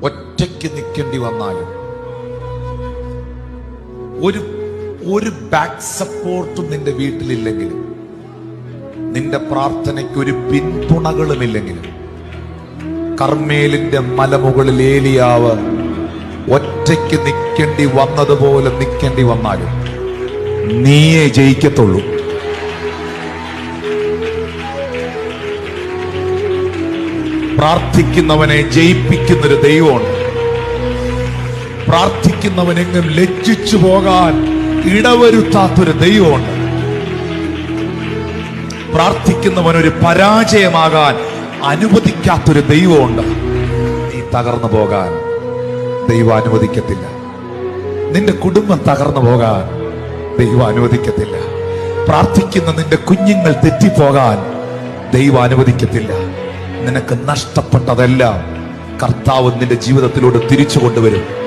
ഒറ്റയ്ക്ക് നിൽക്കേണ്ടി വന്നാലും ഒരു ബാക്ക് സപ്പോർട്ടും നിന്റെ വീട്ടിലില്ലെങ്കിലും, നിന്റെ പ്രാർത്ഥനയ്ക്ക് ഒരു പിന്തുണകളുമില്ലെങ്കിലും, കർമ്മേലിന്റെ മലമുകളിൽ ഏലിയാവ് ഒറ്റയ്ക്ക് നിൽക്കേണ്ടി വന്നതുപോലെ നിൽക്കേണ്ടി വന്നാലും നീയേ ജയിക്കത്തുള്ളൂ. പ്രാർത്ഥിക്കുന്നവനെ ജയിപ്പിക്കുന്നൊരു ദൈവമുണ്ട്. പ്രാർത്ഥിക്കുന്നവനെങ്ങും ലജ്ജിച്ചു പോകാൻ ഇടവരുത്താത്തൊരു ദൈവമുണ്ട്. പ്രാർത്ഥിക്കുന്നവനൊരു പരാജയമാകാൻ അനുവദിക്കാത്തൊരു ദൈവമുണ്ട്. നീ തകർന്നു പോകാൻ ദൈവം അനുവദിക്കത്തില്ല. നിന്റെ കുടുംബം തകർന്നു പോകാൻ ദൈവം അനുവദിക്കത്തില്ല. പ്രാർത്ഥിക്കുന്ന നിന്റെ കുഞ്ഞുങ്ങൾ തെറ്റിപ്പോകാൻ ദൈവം അനുവദിക്കത്തില്ല. നിനക്ക് നഷ്ടപ്പെട്ടതെല്ലാം കർത്താവ് നിന്റെ ജീവിതത്തിലൂടെ തിരിച്ചു കൊണ്ടുവരും.